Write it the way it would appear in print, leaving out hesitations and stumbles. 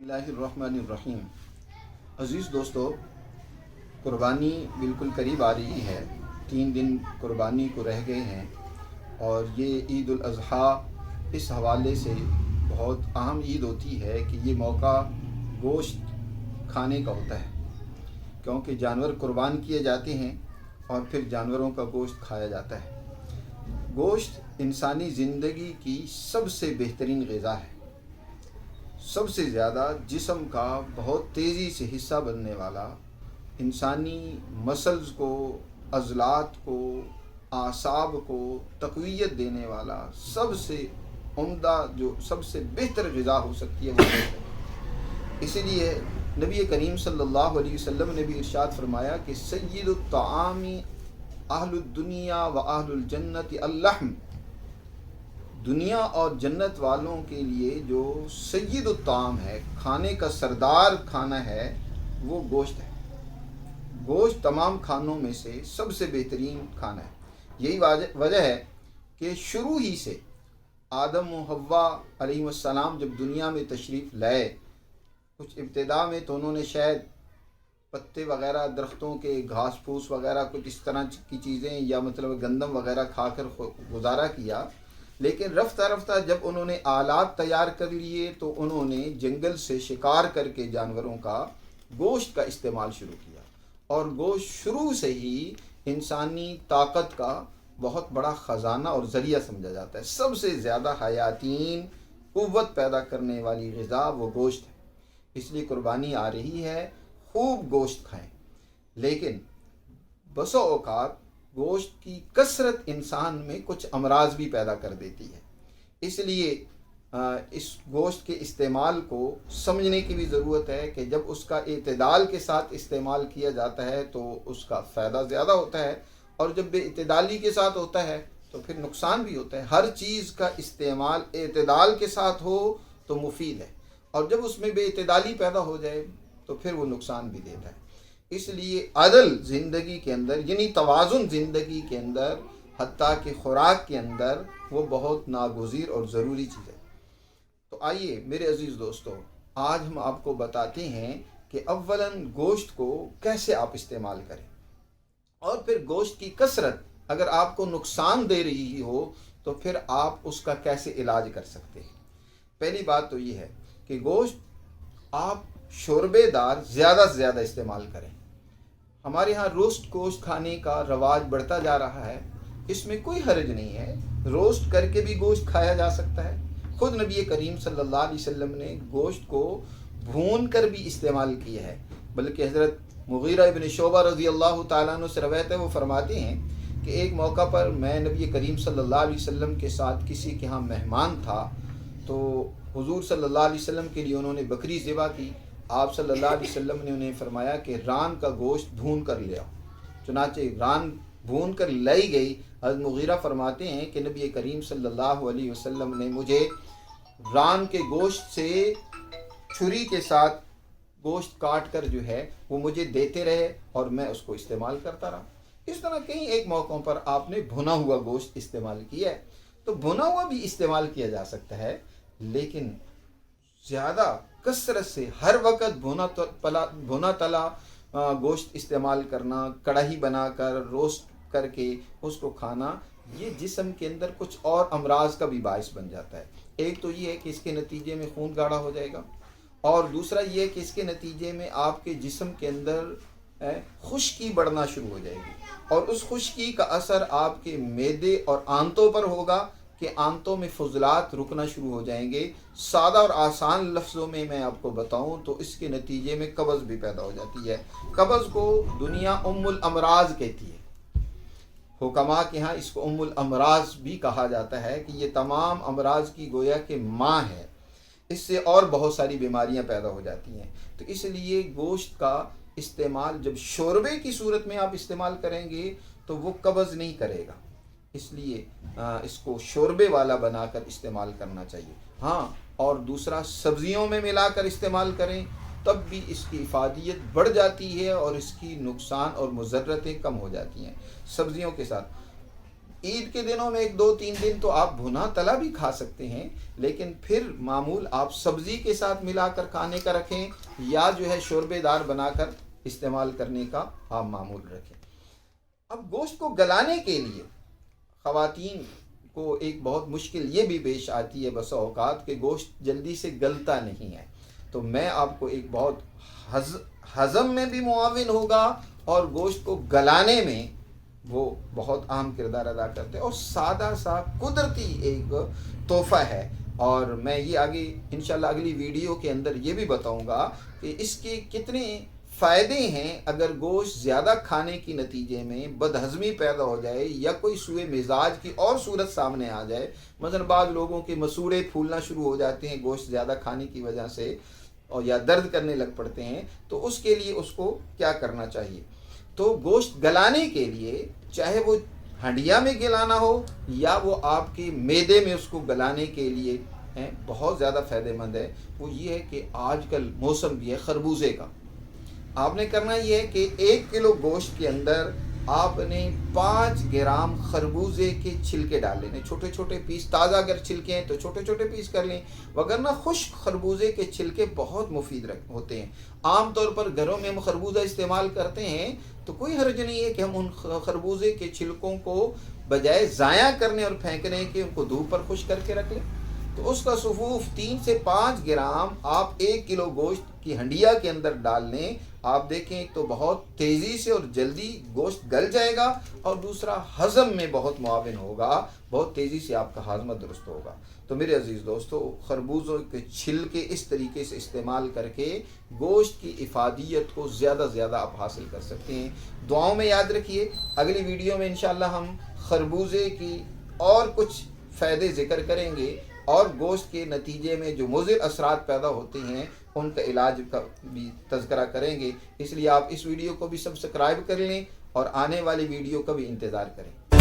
اللہ الرحمن الرحیم۔ عزیز دوستو، قربانی بالکل قریب آ رہی ہے۔ 3 دن قربانی کو رہ گئے ہیں اور یہ عید الاضحیٰ اس حوالے سے بہت اہم عید ہوتی ہے کہ یہ موقع گوشت کھانے کا ہوتا ہے، کیونکہ جانور قربان کیے جاتے ہیں اور پھر جانوروں کا گوشت کھایا جاتا ہے۔ گوشت انسانی زندگی کی سب سے بہترین غذا ہے، سب سے زیادہ جسم کا بہت تیزی سے حصہ بننے والا، انسانی مسلز کو، عضلات کو، اعصاب کو تقویت دینے والا سب سے عمدہ، جو سب سے بہتر غذا ہو سکتی ہے وہ گوشت ہے۔ اسی لیے نبی کریم صلی اللہ علیہ وسلم نے بھی ارشاد فرمایا کہ سید الطعام اہل الدنیا و اہل الجنت اللحم، دنیا اور جنت والوں کے لیے جو سید الطعام ہے، کھانے کا سردار کھانا ہے، وہ گوشت ہے۔ گوشت تمام کھانوں میں سے سب سے بہترین کھانا ہے۔ یہی وجہ ہے کہ شروع ہی سے آدم و حوا علیہ السلام جب دنیا میں تشریف لائے، کچھ ابتدا میں تو انہوں نے شاید پتے وغیرہ، درختوں کے گھاس پھوس وغیرہ کچھ اس طرح کی چیزیں یا مطلب گندم وغیرہ کھا کر گزارا کیا، لیکن رفتہ رفتہ جب انہوں نے آلات تیار کر لیے تو انہوں نے جنگل سے شکار کر کے جانوروں کا گوشت کا استعمال شروع کیا، اور گوشت شروع سے ہی انسانی طاقت کا بہت بڑا خزانہ اور ذریعہ سمجھا جاتا ہے۔ سب سے زیادہ حیاتین قوت پیدا کرنے والی غذا وہ گوشت ہے۔ اس لیے قربانی آ رہی ہے، خوب گوشت کھائیں، لیکن بسا اوقات گوشت کی کثرت انسان میں کچھ امراض بھی پیدا کر دیتی ہے۔ اس لیے اس گوشت کے استعمال کو سمجھنے کی بھی ضرورت ہے کہ جب اس کا اعتدال کے ساتھ استعمال کیا جاتا ہے تو اس کا فائدہ زیادہ ہوتا ہے، اور جب بے اعتدالی کے ساتھ ہوتا ہے تو پھر نقصان بھی ہوتا ہے۔ ہر چیز کا استعمال اعتدال کے ساتھ ہو تو مفید ہے، اور جب اس میں بے اعتدالی پیدا ہو جائے تو پھر وہ نقصان بھی دیتا ہے۔ اس لیے عدل زندگی کے اندر، یعنی توازن زندگی کے اندر، حتیٰ کہ خوراک کے اندر، وہ بہت ناگزیر اور ضروری چیز ہے۔ تو آئیے میرے عزیز دوستو، آج ہم آپ کو بتاتے ہیں کہ اولاً گوشت کو کیسے آپ استعمال کریں، اور پھر گوشت کی کثرت اگر آپ کو نقصان دے رہی ہو تو پھر آپ اس کا کیسے علاج کر سکتے ہیں۔ پہلی بات تو یہ ہے کہ گوشت آپ شوربے دار زیادہ سے زیادہ استعمال کریں۔ ہمارے ہاں روسٹ گوشت کھانے کا رواج بڑھتا جا رہا ہے، اس میں کوئی حرج نہیں ہے، روسٹ کر کے بھی گوشت کھایا جا سکتا ہے۔ خود نبی کریم صلی اللہ علیہ وسلم نے گوشت کو بھون کر بھی استعمال کیا ہے، بلکہ حضرت مغیرہ ابن شعبہ رضی اللہ تعالیٰ عنہ سے روایت ہے، وہ فرماتے ہیں کہ ایک موقع پر میں نبی کریم صلی اللہ علیہ وسلم کے ساتھ کسی کے ہاں مہمان تھا، تو حضور صلی اللہ علیہ وسلم کے لیے انہوں نے بکری ذبح کی۔ آپ صلی اللہ علیہ وسلم نے انہیں فرمایا کہ ران کا گوشت بھون کر لے آؤ۔ چنانچہ ران بھون کر لائی گئی۔ حضرت مغیرہ فرماتے ہیں کہ نبی کریم صلی اللہ علیہ وسلم نے مجھے ران کے گوشت سے چھری کے ساتھ گوشت کاٹ کر جو ہے وہ مجھے دیتے رہے، اور میں اس کو استعمال کرتا رہا۔ اس طرح کئی ایک موقعوں پر آپ نے بھنا ہوا گوشت استعمال کیا ہے۔ تو بھنا ہوا بھی استعمال کیا جا سکتا ہے، لیکن زیادہ کثرت سے ہر وقت بھونا تلا گوشت استعمال کرنا، کڑاہی بنا کر روسٹ کر کے اس کو کھانا، یہ جسم کے اندر کچھ اور امراض کا بھی باعث بن جاتا ہے۔ ایک تو یہ ہے کہ اس کے نتیجے میں خون گاڑھا ہو جائے گا، اور دوسرا یہ ہے کہ اس کے نتیجے میں آپ کے جسم کے اندر خشکی بڑھنا شروع ہو جائے گی، اور اس خشکی کا اثر آپ کے معدے اور آنتوں پر ہوگا کہ آنتوں میں فضلات رکنا شروع ہو جائیں گے۔ سادہ اور آسان لفظوں میں آپ کو بتاؤں تو اس کے نتیجے میں قبض بھی پیدا ہو جاتی ہے۔ قبض کو دنیا ام الامراض کہتی ہے، حکماء کے ہاں اس کو ام الامراض بھی کہا جاتا ہے کہ یہ تمام امراض کی گویا کہ ماں ہے، اس سے اور بہت ساری بیماریاں پیدا ہو جاتی ہیں۔ تو اس لیے گوشت کا استعمال جب شوربے کی صورت میں آپ استعمال کریں گے تو وہ قبض نہیں کرے گا، اس لیے اس کو شوربے والا بنا کر استعمال کرنا چاہیے۔ ہاں، اور دوسرا سبزیوں میں ملا کر استعمال کریں تب بھی اس کی افادیت بڑھ جاتی ہے اور اس کی نقصان اور مضرتیں کم ہو جاتی ہیں۔ سبزیوں کے ساتھ عید کے دنوں میں 1-2-3 دن تو آپ بھنا تلا بھی کھا سکتے ہیں، لیکن پھر معمول آپ سبزی کے ساتھ ملا کر کھانے کا رکھیں یا جو ہے شوربے دار بنا کر استعمال کرنے کا آپ معمول رکھیں۔ اب گوشت کو گلانے کے لیے خواتین کو ایک بہت مشکل یہ بھی پیش آتی ہے بسا اوقات کہ گوشت جلدی سے گلتا نہیں ہے، تو میں آپ کو ایک بہت ہضم میں بھی معاون ہوگا اور گوشت کو گلانے میں وہ بہت اہم کردار ادا کرتے ہیں، اور سادہ سا قدرتی ایک تحفہ ہے۔ اور میں یہ آگے انشاءاللہ اگلی ویڈیو کے اندر یہ بھی بتاؤں گا کہ اس کے کتنے فائدے ہیں اگر گوشت زیادہ کھانے کی نتیجے میں بدہضمی پیدا ہو جائے یا کوئی سوء مزاج کی اور صورت سامنے آ جائے، مثلا بعض لوگوں کے مسوڑے پھولنا شروع ہو جاتے ہیں گوشت زیادہ کھانے کی وجہ سے، اور یا درد کرنے لگ پڑتے ہیں، تو اس کے لیے اس کو کیا کرنا چاہیے؟ تو گوشت گلانے کے لیے چاہے وہ ہنڈیا میں گلانا ہو یا وہ آپ کے میدے میں اس کو گلانے کے لیے بہت زیادہ فائدہ مند ہے۔ وہ یہ ہے کہ آج کل موسم بھی ہے خربوزے کا، آپ نے کرنا یہ ہے کہ 1 کلو گوشت کے اندر آپ نے 5 گرام خربوزے کے چھلکے ڈال لینے، چھوٹے چھوٹے پیس، تازہ اگر چھلکے ہیں تو چھوٹے چھوٹے پیس کر لیں، وگرنہ خشک خربوزے کے چھلکے بہت مفید ہوتے ہیں۔ عام طور پر گھروں میں ہم خربوزہ استعمال کرتے ہیں تو کوئی حرج نہیں ہے کہ ہم ان خربوزے کے چھلکوں کو بجائے ضائع کرنے اور پھینکنے کے ان کو دھوپ پر خشک کر کے رکھ لیں، تو اس کا صفوف 3 سے 5 گرام آپ 1 کلو گوشت کی ہنڈیا کے اندر ڈال لیں۔ آپ دیکھیں ایک تو بہت تیزی سے اور جلدی گوشت گل جائے گا، اور دوسرا ہضم میں بہت معاون ہوگا، بہت تیزی سے آپ کا ہاضمہ درست ہوگا۔ تو میرے عزیز دوستو، خربوزوں کے چھلکے اس طریقے سے استعمال کر کے گوشت کی افادیت کو زیادہ زیادہ آپ حاصل کر سکتے ہیں۔ دعاؤں میں یاد رکھیے، اگلی ویڈیو میں انشاءاللہ ہم خربوزے کی اور کچھ فائدے ذکر کریں گے، اور گوشت کے نتیجے میں جو مضر اثرات پیدا ہوتے ہیں ان کا علاج کا بھی تذکرہ کریں گے۔ اس لیے آپ اس ویڈیو کو بھی سبسکرائب کر لیں اور آنے والی ویڈیو کا بھی انتظار کریں۔